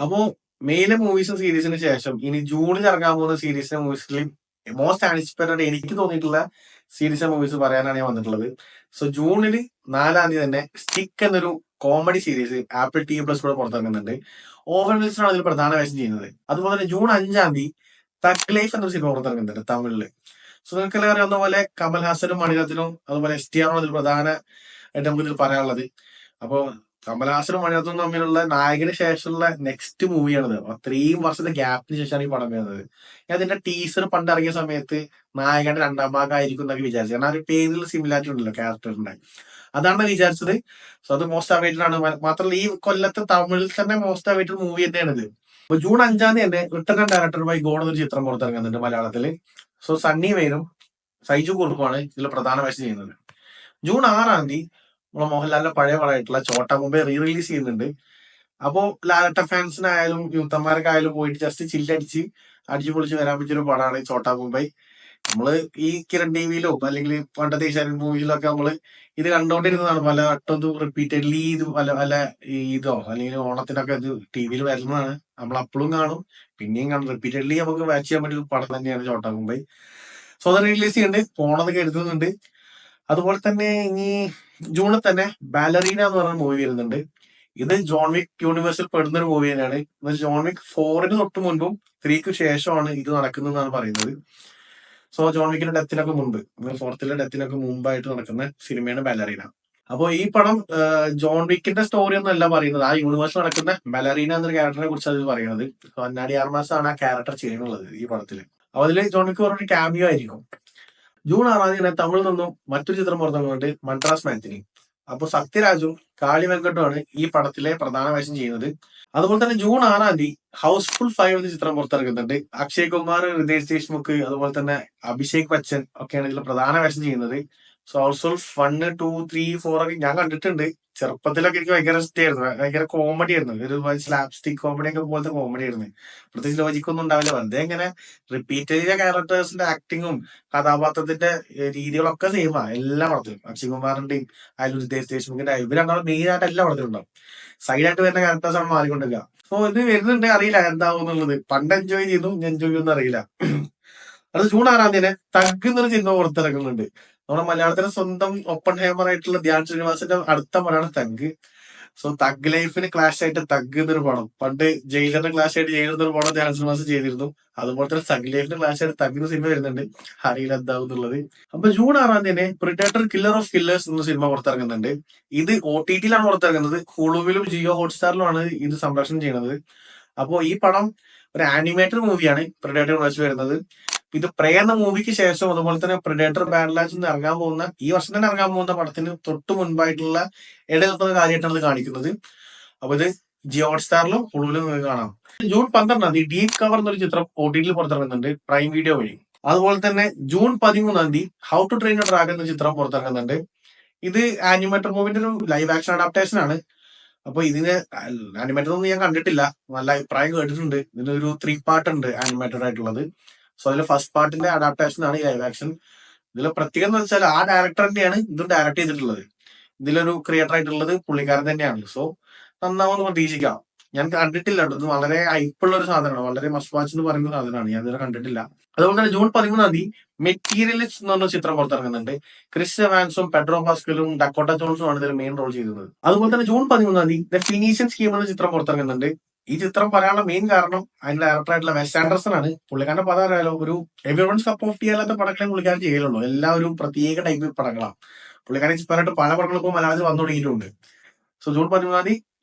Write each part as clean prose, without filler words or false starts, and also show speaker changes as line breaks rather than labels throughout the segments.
അപ്പോ മെയിലെ മൂവീസും സീരീസിന് ശേഷം ഇനി ജൂണിൽ ഇറങ്ങാൻ പോകുന്ന സീരീസിന്റെ മൂവീസിൽ മോസ്റ്റ് ആൻറ്റിസിപ്പേറ്റഡ് എനിക്ക് തോന്നിയിട്ടുള്ള സീരീസ് മൂവീസ് പറയാനാണ് ഞാൻ വന്നിട്ടുള്ളത്. സോ ജൂണിൽ 4-ാം തീയതി തന്നെ സ്റ്റിക്ക് എന്നൊരു കോമഡി സീരീസ് ആപ്പിൾ TV+ കൂടെ പുറത്തിറങ്ങുന്നുണ്ട്. ഓവൻ വിൽസൺ ആണ് അതിൽ പ്രധാന വേഷം ചെയ്യുന്നത്. അതുപോലെ തന്നെ ജൂൺ 5-ാം തീയതി തഗ് ലൈഫ് എന്നൊരു സിനിമ പുറത്തിറങ്ങുന്നുണ്ട് തമിഴില്. സോ നിങ്ങൾക്കെല്ലാം അറിയാവുന്ന പോലെ കമൽഹാസനും മണിരത്നും അതുപോലെ STR ആണ് അതിൽ പ്രധാന ആയിട്ട് നമുക്ക് ഇതിൽ പറയാനുള്ളത്. അപ്പോ കമൽഹാസനും മണിരത്നും തമ്മിലുള്ള നായകന് ശേഷമുള്ള നെക്സ്റ്റ് മൂവിയാണിത്. അത്രയും വർഷത്തെ ഗ്യാപ്പിന് ശേഷമാണ് ഈ പടം വരുന്നത്. ഞാൻ ഇതിന്റെ ടീസർ പണ്ട് ഇറങ്ങിയ സമയത്ത് നായകന്റെ രണ്ടാം ഭാഗമായിരിക്കും എന്നൊക്കെ വിചാരിച്ചു. കാരണം ആ ഒരു പേരിൽ സിമിലാരിറ്റി ഉണ്ടല്ലോ ക്യാരക്ടറിന്റെ. അതാണ് വിചാരിച്ചത്. സോ അത് മോസ്റ്റ് അവൈറ്റഡ് ആണ്. മാത്രമല്ല ഈ കൊല്ലത്ത് തമിഴിൽ തന്നെ മോസ്റ്റ് അവൈറ്റഡ് മൂവി തന്നെയാണിത്. അപ്പൊ ജൂൺ 5-ാം തീയതി തന്നെ written and director by God എന്നൊരു ചിത്രം പുറത്തിറങ്ങുന്നുണ്ട് മലയാളത്തില്. സോ സണ്ണി വെയിനും സൈജു കുറുപ്പുമാണ് ഇതിൽ പ്രധാന വേഷം ചെയ്യുന്നത്. ജൂൺ 6-ാം തീയതി നമ്മളെ മോഹൻലാലിന്റെ പഴയ പടമായിട്ടുള്ള ചോട്ടാ മുംബൈ റിലീസ് ചെയ്യുന്നുണ്ട്. അപ്പോ ലാലട്ട ഫാൻസിനായാലും യൂത്തന്മാർക്കായാലും പോയിട്ട് ജസ്റ്റ് ചില്ലടിച്ച് അടിച്ചു പൊളിച്ച് വരാൻ പറ്റിയൊരു പടമാണ് ചോട്ടാ മുംബൈ. നമ്മള് ഈ കിരൺ ടിവിയിലോ അല്ലെങ്കിൽ പണ്ടത്തെ ഏഷ്യാനെറ്റ് മൂവിയിലൊക്കെ നമ്മള് ഇത് കണ്ടോണ്ടിരുന്നതാണ്. പല വട്ടം റിപ്പീറ്റഡ്ലി ഇത് പല പല ഇതോ അല്ലെങ്കിൽ ഓണത്തിനൊക്കെ ഇത് ടിവിയിൽ വരുന്നതാണ്. നമ്മൾ അപ്പോഴും കാണും, പിന്നെയും കാണും. റിപ്പീറ്റഡ്ലി നമുക്ക് വാച്ച് ചെയ്യാൻ പറ്റിയ ഒരു പടം തന്നെയാണ് ചോട്ടാ മുംബൈ. സോ അത് റിലീസ് ചെയ്യുന്നുണ്ട്, പോണമെന്ന് കരുതുന്നുണ്ട്. അതുപോലെ തന്നെ ഇനി ജൂണിൽ തന്നെ ബാലറീന എന്ന് പറഞ്ഞ മൂവി വരുന്നുണ്ട്. ഇത് ജോൺ വിക്ക് യൂണിവേഴ്സിൽ പെടുന്ന ഒരു മൂവി തന്നെയാണ്. ജോൺ വിക്ക് 4-ന് തൊട്ട് മുൻപും 3-ക്ക് ശേഷമാണ് ഇത് നടക്കുന്നതെന്നാണ് പറയുന്നത്. സോ ജോൺ വിക്കിന്റെ ഡെത്തിനൊക്കെ മുൻപ്, 4ത്തിലെ ഡെത്തിനൊക്കെ മുമ്പായിട്ട് നടക്കുന്ന സിനിമയാണ് ബാലറീന. അപ്പോൾ ഈ പടം ജോൺ വിക്കിന്റെ സ്റ്റോറി ഒന്നും അല്ല പറയുന്നത്, ആ യൂണിവേഴ്സിൽ നടക്കുന്ന ബാലറീന എന്നൊരു ക്യാരക്ടറിനെ കുറിച്ചാണ് ഇത് പറയുന്നത്. അന്നാടി ആർമാസാണ് ആ ക്യാരക്ടർ ചെയ്യുന്നത് ഈ പടത്തിൽ. അപ്പൊ അതിൽ ജോൺ വിക്ക് പറഞ്ഞൊരു ക്യാമിയോ ആയിരിക്കും. ജൂൺ 6-ാം തീയതി തമിഴിൽ നിന്നും മറ്റൊരു ചിത്രം പുറത്തിറങ്ങുന്നുണ്ട്, മദ്രാസ് മാൻസിനി. അപ്പൊ സത്യരാജും കാളി വെങ്കട്ടുമാണ് ഈ പടത്തിലെ പ്രധാന വേഷം ചെയ്യുന്നത്. അതുപോലെ തന്നെ ജൂൺ 6-ാം തീയതി ഹൗസ്ഫുൾ 5 എന്ന ചിത്രം പുറത്തിറങ്ങുന്നുണ്ട്. അക്ഷയ് കുമാർ, റിതേഷ് ദേശ്മുഖ് അതുപോലെ തന്നെ അഭിഷേക് ബച്ചൻ ഒക്കെയാണ് ഇതിൽ പ്രധാന വേഷം ചെയ്യുന്നത്. സോ ഹൗസ്ഫുൾ 1, 2, 3, 4 ഒക്കെ ഞാൻ കണ്ടിട്ടുണ്ട്. ചെറുപ്പത്തിലൊക്കെ എനിക്ക് ഭയങ്കര ഇഷ്ടമായിരുന്നു, ഭയങ്കര കോമഡി ആയിരുന്നു. ഒരു സ്ലാപ്സ്റ്റിക് കോമഡി ഒക്കെ പോലത്തെ കോമഡി ആയിരുന്നു. പ്രത്യേകിച്ച് ലോജിക്കൊന്നും ഉണ്ടാവില്ല, വെറുതെ ഇങ്ങനെ റിപ്പീറ്റ് ചെയ്ത ക്യാരക്ടേഴ്സിന്റെ ആക്ടിങ്ങും കഥാപാത്രത്തിന്റെ രീതികളൊക്കെ സെയിമാ എല്ലാ പടത്തിലും. അക്ഷയ് കുമാറിന്റെയും അതിൽ റിതേഷ് ദേശ്മുഖിന്റെ ഇവർ രണ്ടാളും മെയിൻ ആയിട്ട് എല്ലാ പടത്തിലും ഉണ്ടാവും. സൈഡായിട്ട് വരുന്ന ക്യാരക്ടേഴ്സ് ആണ് മാറിക്കൊണ്ടിരിക്കുക. സോ ഇത് വരുന്നുണ്ട്, അറിയില്ല എന്താവും എന്നുള്ളത്. പണ്ട് എൻജോയ് ചെയ്തു, ഞാൻ എൻജോയ് ചെയ്യുമെന്ന് അറിയില്ല. അത് ജൂൺ 6-ാം തീയതി തഗ് എന്നൊരു സിനിമ പുറത്തിറങ്ങുന്നുണ്ട്. നമ്മുടെ മലയാളത്തിലെ സ്വന്തം ഒപ്പൺ ഹേമർ ആയിട്ടുള്ള ധ്യാൻ ശ്രീനിവാസന്റെ അടുത്ത പടമാണ് തഗ്. സോ തഗ് ലൈഫിന് ക്ലാഷ് ആയിട്ട് തഗ് എന്നൊരു പടം, പണ്ട് ജയിലറിന് ക്ലാഷ് ആയിട്ട് ജയിലർ എന്നൊരു പടം ധ്യാൻ ശ്രീനിവാസൻ ചെയ്തിരുന്നു. അതുപോലെ തന്നെ തഗ് ലൈഫിന് ക്ലാഷ് ആയിട്ട് തഗ് സിനിമ വരുന്നുണ്ട്, അറിയില്ല എന്താവും എന്നുള്ളത്. അപ്പൊ ജൂൺ 6-ാം തീയതി പ്രിഡേറ്റർ കില്ലർ ഓഫ് കില്ലേഴ്സ് എന്ന സിനിമ പുറത്തിറങ്ങുന്നുണ്ട്. ഇത് OTT-ലാണ് പുറത്തിറങ്ങുന്നത്. ഹുളുവിലും ജിയോ ഹോട്ട്സ്റ്റാറിലുമാണ് ഇത് സംപ്രേഷണം ചെയ്യുന്നത്. അപ്പോ ഈ പടം ഒരു ആനിമേറ്റഡ് മൂവിയാണ് പ്രിഡേറ്റർ യൂണിവേഴ്സിൽ വരുന്നത്. ഇത് പ്രേ എന്ന മൂവിക്ക് ശേഷം അതുപോലെ തന്നെ പ്രിഡേറ്റർ ബാഡ് ലാച്ച് എന്ന് ഇറങ്ങാൻ പോകുന്ന, ഈ വർഷം തന്നെ ഇറങ്ങാൻ പോകുന്ന പടത്തിന് തൊട്ട് മുൻപായിട്ടുള്ള ഇടനിൽക്കുന്ന കാര്യമായിട്ടാണ് ഇത് കാണിക്കുന്നത്. അപ്പൊ ഇത് ജിയോ ഹോട്ട്സ്റ്റാറിലും ഹുളുവിലും നിങ്ങൾക്ക് കാണാം. ജൂൺ 12-ാം തീയതി ഡീപ് കവർ എന്നൊരു ചിത്രം OTT-ൽ പുറത്തിറങ്ങുന്നുണ്ട് പ്രൈം വീഡിയോ വഴി. അതുപോലെ തന്നെ ജൂൺ 13-ാം തീയതി how to train a dragon എന്ന ചിത്രം പുറത്തിറങ്ങുന്നുണ്ട്. ഇത് ആനിമേറ്റഡ് മൂവിന്റെ ഒരു ലൈവ് ആക്ഷൻ അഡാപ്റ്റേഷൻ ആണ്. അപ്പൊ ഇതിന് ആനിമേറ്റഡ് ഒന്നും ഞാൻ കണ്ടിട്ടില്ല, നല്ല അഭിപ്രായം കേട്ടിട്ടുണ്ട്. ഇതിനൊരു 3 പാർട്ട് ഉണ്ട് ആനിമേറ്റഡ് ആയിട്ടുള്ളത്. സോ അതിൽ ഫസ്റ്റ് പാർട്ടിന്റെ അഡാപ്റ്റേഷൻ ആണ് ഈ ലൈവ് ആക്ഷൻ. ഇതിലെ പ്രത്യേകത എന്ന് വെച്ചാൽ ആ ഡയറക്ടർ തന്നെയാണ് ഇതും ഡയറക്ട് ചെയ്തിട്ടുള്ളത്. ഇതിലൊരു ക്രിയേറ്റർ ആയിട്ടുള്ളത് പുള്ളിക്കാരൻ തന്നെയാണ്. സോ നന്നാവുമെന്ന് പ്രതീക്ഷിക്കാം. ഞാൻ കണ്ടിട്ടില്ല കേട്ടോ, ഇത് വളരെ ഹൈപ്പുള്ള ഒരു സാധനമാണ്, വളരെ മസ്റ്റ് വാച്ച് എന്ന് പറയുന്ന സാധനമാണ്. ഞാൻ ഇതുവരെ കണ്ടിട്ടില്ല. അതുപോലെ തന്നെ ജൂൺ 13-ാം തീയതി മെറ്റീരിയലിസ്റ്റ് എന്ന് പറഞ്ഞ ചിത്രം പുറത്തിറങ്ങുന്നുണ്ട്. ക്രിസ് എവാൻസും പെഡ്രോ പാസ്കലും ഡക്കോട്ട ജോൺസും ആണ് ഇതിൽ മെയിൻ റോൾ ചെയ്യുന്നത്. അതുപോലെ തന്നെ ജൂൺ 13-ാം തീയതി ദ ഫിനീഷ്യൻ സ്കീം എന്ന ചിത്രം പുറത്തിറങ്ങുന്നുണ്ട്. ഈ ചിത്രം പറയാനുള്ള മെയിൻ കാരണം അതിന്റെ ഡയറക്ടർ ആയിട്ടുള്ള വെസ് ആൻഡർസൺ ആണ്. പുള്ളിക്കാരന്റെ പദം അറിയാലോ, ഒരു എവരിവൺസ് കപ്പ് ഓഫ് ടീ അല്ലാത്ത പടങ്ങളെ പുള്ളിക്കാരൻ ചെയ്യലുള്ളൂ. എല്ലാം ഒരു പ്രത്യേക ടൈപ്പ് പടങ്ങളാണ്. പുള്ളിക്കാരൻ ഇൻസ്പയറായിട്ട് പല പടങ്ങൾക്കും മലയാളത്തിൽ വന്നു തുടങ്ങിയിട്ടുണ്ട്. സോ ജൂൺ 13-ാം തീയതി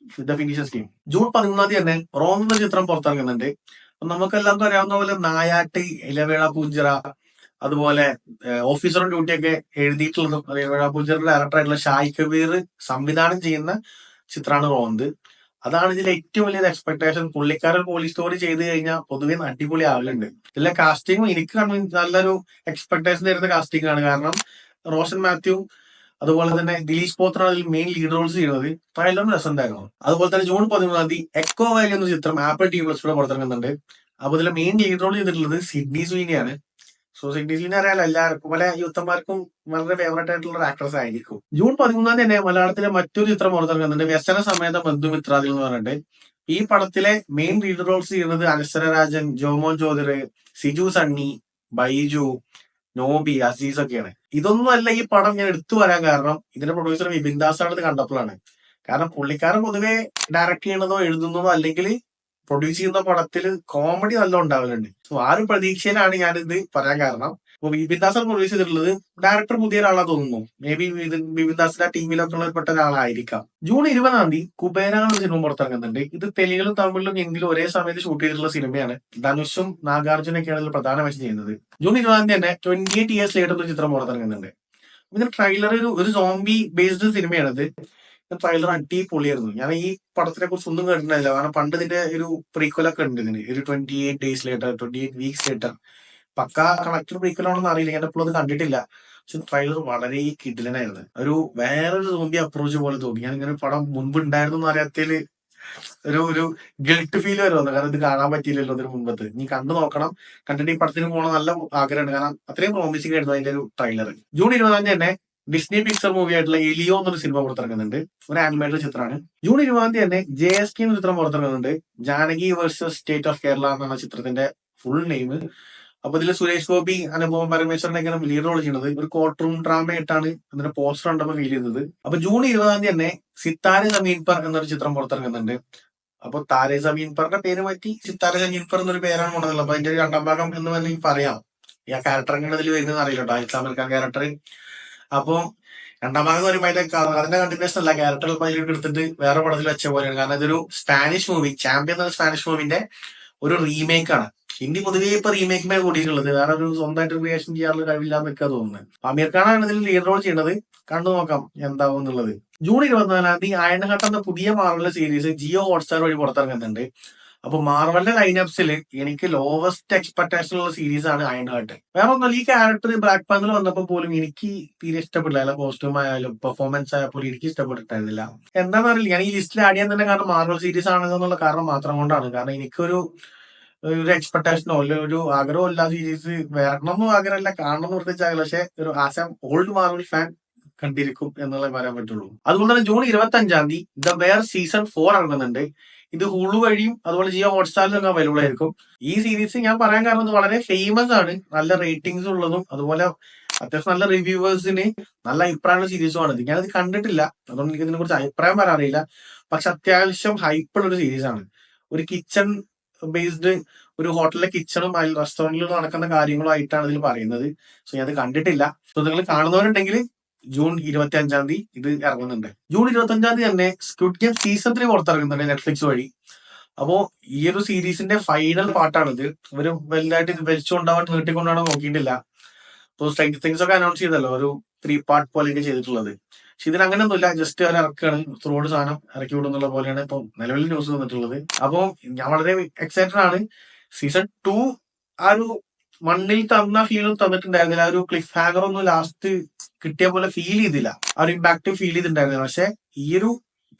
ദ ഫിനീഷ്യൻ സ്കീം. ജൂൺ 13-ാം തീയതി തന്നെ റോം എന്ന ചിത്രം പുറത്തിറങ്ങുന്നുണ്ട്. നമുക്ക് എല്ലാവർക്കും അറിയാവുന്ന പോലെ നായാട്ട്, ഇലവേള പൂഞ്ചിറ, അതുപോലെ ഓഫീസറും ഡ്യൂട്ടിയൊക്കെ എഴുതിയിട്ടുള്ളതും ഇലവേള പൂഞ്ചിറയുടെ ഡയറക്ടർ ആയിട്ടുള്ള ഷായ് കബീർ സംവിധാനം ചെയ്യുന്ന ചിത്രമാണ് റോന്ത്. അതാണ് ഇതിലെ ഏറ്റവും വലിയ എക്സ്പെക്ടേഷൻ. പുള്ളിക്കാരൻ പോലീസ് സ്റ്റോറി ചെയ്ത് കഴിഞ്ഞാൽ പൊതുവെ അടിപൊളി ആവലുണ്ട്. ഇതിലെ കാസ്റ്റിംഗും എനിക്ക് നല്ലൊരു എക്സ്പെക്ടേഷൻ തരുന്ന കാസ്റ്റിംഗ് ആണ്. കാരണം റോഷൻ മാത്യു അതുപോലെ തന്നെ ദിലീഷ് പോത്രാണ് അതിൽ മെയിൻ ലീഡ് റോൾസ് ചെയ്യുന്നത്. ട്രailer രസമുണ്ടായിരുന്നു. അതുപോലെ തന്നെ ജൂൺ 13-ാം തീയതി എക്കോ വാലി എന്ന ചിത്രം ആപ്പിൾ TV+ കൂടെ പുറത്തിറങ്ങുന്നുണ്ട്. അപ്പൊ ഇതിലെ മെയിൻ ലീഡ് റോൾ ചെയ്തിട്ടുള്ളത് സിഡ്നി സ്വീനിയാണ്. സോ സിഡ്നി സ്വീനി അറിയാലോ, എല്ലാവർക്കും പല യൂത്തന്മാർക്കും വളരെ ഫേവറേറ്റ് ആയിട്ടുള്ള ഒരു ആക്ട്രസ് ആയിരിക്കും. ജൂൺ 13-ാം തീയതി തന്നെ മലയാളത്തിലെ മറ്റൊരു ചിത്രം പുറത്തിറങ്ങുന്നുണ്ട്, വ്യസന സമേത ബന്ധുമിത്രാദികൾ എന്ന് പറഞ്ഞിട്ട്. ഈ പടത്തിലെ മെയിൻ ലീഡ് റോൾസ് ചെയ്യുന്നത് അനശ്വര രാജൻ, ജോമോൻ ചോദർ, സിജു സണ്ണി, ബൈജു, നോബി, അസീസ് ഒക്കെയാണ്. ഇതൊന്നും അല്ല ഈ പടം ഞാൻ എടുത്തു വരാൻ കാരണം ഇതിന്റെ പ്രൊഡ്യൂസർ വിപിൻ ദാസ് ആണെന്ന് കണ്ടപ്പോഴാണ്. കാരണം പുള്ളിക്കാരൻ പൊതുവെ ഡയറക്ട് ചെയ്യണതോ എഴുതുന്നതോ അല്ലെങ്കിൽ പ്രൊഡ്യൂസ് ചെയ്യുന്ന പടത്തിൽ കോമഡി നല്ല ഉണ്ടാവലുണ്ട്. സോ ആ ഒരു പ്രതീക്ഷയിലാണ് ഞാനിത് പറയാൻ കാരണം. അപ്പൊ വിപിൻ ദാസാണ് പ്രൊഡ്യൂസ് ചെയ്തിട്ടുള്ളത്. ഡയറക്ടർ പുതിയ ഒരാളാ തോന്നുന്നു. മേ ബി വിപിൻ ദാസിന്റെ ടീമിലൊക്കെ ഉള്ളപ്പെട്ട ഒരാളായിരിക്കാം. ജൂൺ 20 കുബേര എന്ന സിനിമ പുറത്തിറങ്ങുന്നുണ്ട്. ഇത് തെലുങ്കിലും തമിഴിലും എങ്കിലും ഒരേ സമയത്ത് ഷൂട്ട് ചെയ്തിട്ടുള്ള സിനിമയാണ്. ധനുഷും നാഗാർജുനൊക്കെയാണ് ഇതിൽ പ്രധാനമായിട്ട് ചെയ്യുന്നത്. ജൂൺ 20 തന്നെ 28 years later ഒരു ചിത്രം പുറത്തിറങ്ങുന്നുണ്ട്. ഇതിന്റെ ട്രെയിലർ ഒരു സോംബി ബേസ്ഡ് സിനിമയാണിത്. ട്രെയിലർ അടിപൊളിയായിരുന്നു. ഞാൻ ഈ പടത്തിനെ കുറിച്ച് ഒന്നും കേട്ടിട്ടില്ല. കാരണം പണ്ട് ഇതിന്റെ ഒരു പ്രീക്വലൊക്കെ ഉണ്ട് ഇതിന്. ഒരു 28 days later, 28 weeks later. പക്കാ കണക്റ്റഡ് പ്രീക്വലാണെന്ന് അറിയില്ല. ഞാൻ എപ്പോഴും അത് കണ്ടിട്ടില്ല. പക്ഷെ ട്രെയിലർ വളരെ കിടിലനായിരുന്നു. ഒരു വേറൊരു സോംബി അപ്രോച്ച് പോലെ തോന്നി. ഞാൻ ഇങ്ങനെ പടം മുൻപ് ഉണ്ടായിരുന്നു എന്ന് അറിയാത്തതില് ഒരു ഗിൽട്ട് ഫീൽ വരുമെന്ന്. കാരണം ഇത് കാണാൻ പറ്റിയില്ലല്ലോ ഇതിന് മുമ്പത്ത്. നീ കണ്ടു നോക്കണം. കണ്ടിട്ട് ഈ പടത്തിന് പോകണം നല്ല ആഗ്രഹമുണ്ട്. കാരണം അത്രയും പ്രോമിസിംഗ് ആയിരുന്നു അതിന്റെ ഒരു ട്രെയിലർ. ജൂൺ 20 തന്നെ ഡിസ്നി പിക്ചർ മൂവി ആയിട്ടുള്ള എലിയോ എന്നൊരു സിനിമ പുറത്തിറങ്ങുന്നുണ്ട്. ഒരു ആനിമേറ്റഡ് ചിത്രമാണ്. ജൂൺ 20 തന്നെ JSK എന്ന ചിത്രം പുറത്തിറങ്ങുന്നുണ്ട്. Janaki versus state of Kerala എന്നാണ് ചിത്രത്തിന്റെ ഫുൾ നെയിം. അപ്പൊ ഇതിൽ സുരേഷ് ഗോപി, അനുപമ പരമേശ്വരനൊക്കെയാണ് ലീഡ് റോൾ ചെയ്യുന്നത്. ഒരു കോർട്ട് റൂം ഡ്രാമ ആയിട്ടാണ് അതിന്റെ പോസ്റ്റർ കണ്ടപ്പോൾ ഫീൽ ചെയ്തത്. അപ്പൊ ജൂൺ 20 തന്നെ സിത്താരെ സമീൻ പർ എന്നൊരു ചിത്രം പുറത്തിറങ്ങുന്നുണ്ട്. അപ്പൊ താരെ സമീൻ പറിന്റെ പേര് മാറ്റി സിത്താരെ സമീൻ പർ എന്നൊരു പേരാണ് കൊണ്ടുവന്നുള്ളത്. അപ്പൊ അതിന്റെ ഒരു രണ്ടാം ഭാഗം എന്ന് വേണമെങ്കിൽ പറയാം. ഈ ആ ക്യാരക്ടർ എങ്ങനെ ഇതിൽ വരുന്നത് അറിയില്ല കേട്ടോ, ഇസ്ലാമിൽ ഖാൻ ക്യാരക്ടർ. അപ്പൊ രണ്ടാം ഭാഗം എന്ന് പറയുമ്പോൾ അതിന്റെ കണ്ടിന്യൂഷൻ അല്ല, ക്യാരക്ടർ അതിലേക്ക് എടുത്തിട്ട് വേറെ പടത്തിൽ വെച്ച പോലെയാണ്. കാരണം ഇതൊരു സ്പാനിഷ് മൂവി, ചാമ്പ്യൻ എന്ന സ്പാനിഷ് മൂവിന്റെ ഒരു റീമേക്ക് ആണ്. ഹിന്ദി പൊതുവേ ഇപ്പൊ റീമേക്കുമേ കൂടിയിട്ടുള്ളത്. വേറെ ഒരു സ്വന്തമായിട്ട് ക്രിയേഷൻ ചെയ്യാനുള്ള കഴിവില്ലാന്ന് വെക്കാ തോന്നുന്നത്. അമീർ ഖാനാണ് ഇതിൽ ലീഡ് റോൾ ചെയ്യുന്നത്. കണ്ടു നോക്കാം എന്താവും എന്നുള്ളത്. ജൂൺ 24 അയൺഹാർട്ട് എന്ന പുതിയ മാർവൽ സീരീസ് ജിയോ ഹോട്ട്സ്റ്റാർ വഴി പുറത്തിറങ്ങുന്നുണ്ട്. അപ്പൊ മാർവലിന്റെ ലൈനപ്സിൽ എനിക്ക് ലോവസ്റ്റ് എക്സ്പെക്ടേഷൻ ഉള്ള സീരീസ് ആണ് അയൺഹാർട്ട്. വേറെ ഒന്നല്ല, ഈ ക്യാരക്ടർ ബ്ലാക്ക് പാന്തർ വന്നപ്പോൾ പോലും എനിക്ക് തീരെ ഇഷ്ടപ്പെട്ടില്ല. കോസ്റ്റ്യൂം ആയാലും പെർഫോമൻസ് ആയാലും എനിക്ക് ഇഷ്ടപ്പെട്ടിട്ടായിരുന്നില്ല. എന്താണെന്ന് അറിയില്ല, ഞാൻ ഈ ലിസ്റ്റിൽ ആഡ് ചെയ്യാൻ തന്നെ കാരണം മാർവൽ സീരീസ് ആണെന്നുള്ള കാരണം മാത്രം കൊണ്ടാണ്. കാരണം എനിക്കൊരു എക്സ്പെക്ടേഷനോ അല്ലെ ഒരു ആഗ്രഹമോ ഇല്ല സീരീസ് വരണമെന്നും ആഗ്രഹമല്ല, കാണണം എന്ന് പ്രത്യേകിച്ചാകില്ല. പക്ഷെ ഒരു as a old Marvel fan കണ്ടിരിക്കും എന്നുള്ളത് പറയാൻ പറ്റുള്ളൂ. അതുപോലെ തന്നെ ജൂൺ 25 ദ ബെയർ സീസൺ 4 ഇറങ്ങുന്നുണ്ട്. ഇത് ഹുളു വഴിയും അതുപോലെ ജിയോ ഹോട്ട്സ്റ്റാറിലൊക്കെ അവൈലബിൾ ആയിരിക്കും. ഈ സീരീസ് ഞാൻ പറയാൻ കാരണം ഇത് വളരെ ഫേമസ് ആണ്, നല്ല റേറ്റിംഗ്സ് ഉള്ളതും അതുപോലെ അത്യാവശ്യം നല്ല റിവ്യൂവേഴ്സിന് നല്ല അഭിപ്രായമുള്ള സീരീസുമാണ് ഇത്. ഞാനത് കണ്ടിട്ടില്ല, അതുകൊണ്ട് എനിക്ക് ഇതിനെ കുറിച്ച് അഭിപ്രായം പറയാറില്ല. പക്ഷെ അത്യാവശ്യം ഹൈപ്പുള്ള ഒരു സീരീസ് ആണ്. ഒരു കിച്ചൺ ബേസ്ഡ്, ഒരു ഹോട്ടലിലെ കിച്ചണും റെസ്റ്റോറന്റിലും നടക്കുന്ന കാര്യങ്ങളുമായിട്ടാണ് ഇതിൽ പറയുന്നത്. സോ ഞാൻ അത് കണ്ടിട്ടില്ല. സോ നിങ്ങൾ കാണുന്നവരുണ്ടെങ്കിൽ ജൂൺ 25 ഇത് ഇറങ്ങുന്നുണ്ട്. ജൂൺ 25 തന്നെ സ്ക്വിഡ് ഗെയിം സീസൺ 3 പുറത്തിറങ്ങുന്നുണ്ട് നെറ്റ്ഫ്ലിക്സ് വഴി. അപ്പോ ഈ ഒരു സീരീസിന്റെ ഫൈനൽ പാർട്ടാണിത്. ഇവര് വലുതായിട്ട് ഇത് വലിച്ചുകൊണ്ടാവാൻ നീട്ടിക്കൊണ്ടാണോ നോക്കിയിട്ടില്ല. ഇപ്പൊ സ്ട്രേഞ്ചർ തിങ്സ് ഒക്കെ അനൗൺസ് ചെയ്തല്ലോ, ഒരു 3 പാർട്ട് പോലെയൊക്കെ ചെയ്തിട്ടുള്ളത്. പക്ഷെ ഇതിന് അങ്ങനെ ഒന്നുമില്ല, ജസ്റ്റ് അവർ ഇറക്കുകയാണ്, ത്രോഡ് സാധനം ഇറക്കി വിടുന്നുള്ള പോലെയാണ് ഇപ്പൊ നിലവിൽ ന്യൂസ് വന്നിട്ടുള്ളത്. അപ്പൊ ഞാൻ വളരെ എക്സൈറ്റഡ് ആണ്. സീസൺ 2 ആ ഒരു മണ്ണിൽ തന്ന ഫീലും തന്നിട്ടുണ്ടായിരുന്നില്ല. ആ ഒരു ക്ലിഫ് ഹാങ്ങർ ഒന്നും ലാസ്റ്റ് കിട്ടിയ പോലെ ഫീൽ ചെയ്തില്ല. ആ ഒരു ഇമ്പാക്ട് ഫീൽ ചെയ്തിട്ടുണ്ടായിരുന്നില്ല. പക്ഷെ ഈ ഒരു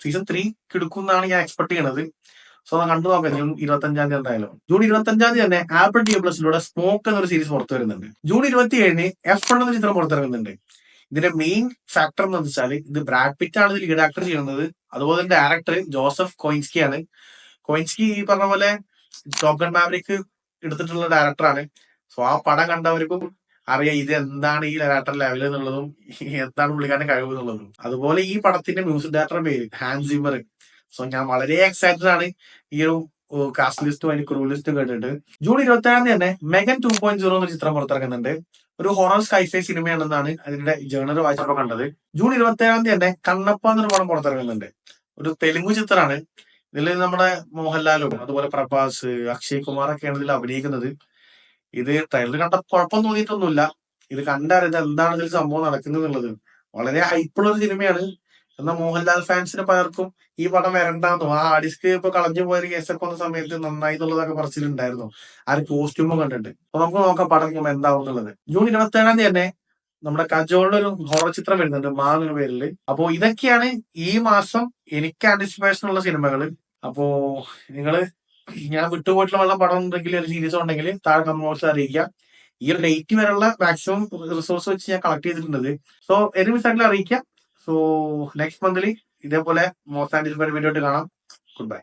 സീസൺ 3 കിടക്കുമെന്നാണ് ഞാൻ എക്സ്പെക്ട് ചെയ്യണത്. സോ കണ്ടു നോക്കാം ജൂൺ 25 എന്തായാലും. ജൂൺ 25 തന്നെ ആപ്പിൾ TV+ലൂടെ സ്മോക്ക് എന്നൊരു സീരീസ് പുറത്തു വരുന്നുണ്ട്. ജൂൺ 27 F1 എന്ന ചിത്രം പുറത്തിറങ്ങുന്നുണ്ട്. ഇതിന്റെ മെയിൻ ഫാക്ടർ എന്ന് വെച്ചാൽ ഇത് ബ്രാഡ് പിറ്റ് ആണ് ഇത് ലീഡ് ആക്ടർ ചെയ്യുന്നത്. അതുപോലെ തന്നെ ഡയറക്ടർ ജോസഫ് കോയിൻസ്കി ആണ്. കോയിൻസ്കി ഈ പറഞ്ഞ പോലെ ടോപ്പ് ഗൺ മാവറിക് എടുത്തിട്ടുള്ള ഡയറക്ടറാണ്. സോ ആ പടം കണ്ടവർക്കും അറിയാം ഇത് എന്താണ് ഈ ഡയറക്ടർ ലെവൽ എന്നുള്ളതും എന്താണ് പുള്ളിക്കാരന്റെ കഴിവ് എന്നുള്ളതും. അതുപോലെ ഈ പടത്തിന്റെ മ്യൂസിക് ഡയറക്ടറുടെ പേര് ഹാൻസ് സിമ്മർ. സോ ഞാൻ വളരെ എക്സൈറ്റഡ് ആണ് ഈ ഒരു കാസ്റ്റ് ലിസ്റ്റും അതിന്റെ ക്രൂ ലിസ്റ്റും കേട്ടിട്ട്. ജൂൺ 27 തന്നെ മെഗൻ 2.0 എന്ന ചിത്രം പുറത്തിറങ്ങുന്നുണ്ട്. ഒരു ഹൊറർ സ്കൈഫൈ സിനിമയാണെന്നാണ് അതിന്റെ ജേണൽ വായിച്ചപ്പോൾ കണ്ടത്. ജൂൺ 27 തന്നെ കണ്ണപ്പ എന്നൊരു പടം പുറത്തിറങ്ങുന്നുണ്ട്. ഒരു തെലുങ്ക് ചിത്രമാണ്. ഇതിൽ നമ്മുടെ മോഹൻലാലും അതുപോലെ പ്രഭാസ്, അക്ഷയ് കുമാറൊക്കെയാണ് ഇതിൽ അഭിനയിക്കുന്നത്. ഇത് ട്രെയിലർ കണ്ട കുഴപ്പം തോന്നിയിട്ടൊന്നുമില്ല. ഇത് കണ്ടറിയത് എന്താണ് ഇതിൽ സംഭവം നടക്കുന്നത് എന്നുള്ളത്. വളരെ ഹൈപ്പുള്ള ഒരു സിനിമയാണ്. എന്നാൽ മോഹൻലാൽ ഫാൻസിന് പലർക്കും ഈ പടം വരണ്ടാന്നോ, ആ ആർട്ടിസ്റ്റ് ഇപ്പൊ കളഞ്ഞു പോയ കേസൊക്കെ വന്ന സമയത്ത് നന്നായി എന്നുള്ളതൊക്കെ പറച്ചിലുണ്ടായിരുന്നു ആ ഒരു കോസ്റ്റ്യൂമും കണ്ടിട്ട്. അപ്പൊ നമുക്ക് നോക്കാം പടം എന്താവും എന്നുള്ളത്. ജൂൺ 27 തന്നെ നമ്മുടെ കജോളിന്റെ ഒരു ഹൊറർ ചിത്രം വരുന്നുണ്ട്, മാ എന്ന പേരിൽ. അപ്പോ ഇതൊക്കെയാണ് ഈ മാസം എനിക്ക് ആന്റിസിപ്പേഷൻ ഉള്ള സിനിമകൾ. അപ്പോ നിങ്ങള് ഞാൻ വിട്ടുപോയിട്ടുള്ള വല്ല പടം ഉണ്ടെങ്കിൽ ഒരു സീരീസ് ഉണ്ടെങ്കിൽ താഴെ കമന്റ് ബോക്സിൽ അറിയിക്കുക. ഈ ഒരു ഡേറ്റ് വരെയുള്ള മാക്സിമം റിസോഴ്സ് വെച്ച് ഞാൻ കളക്ട് ചെയ്തിട്ടുള്ളത്. സോ എനി മിസ് അറിയിക്കാം. സോ നെക്സ്റ്റ് മന്തിൽ ഇതേപോലെ മോസ്റ്റ് ആന്റിസിപ്പേറ്റഡ് വീഡിയോ ആയിട്ട് കാണാം. Good bye.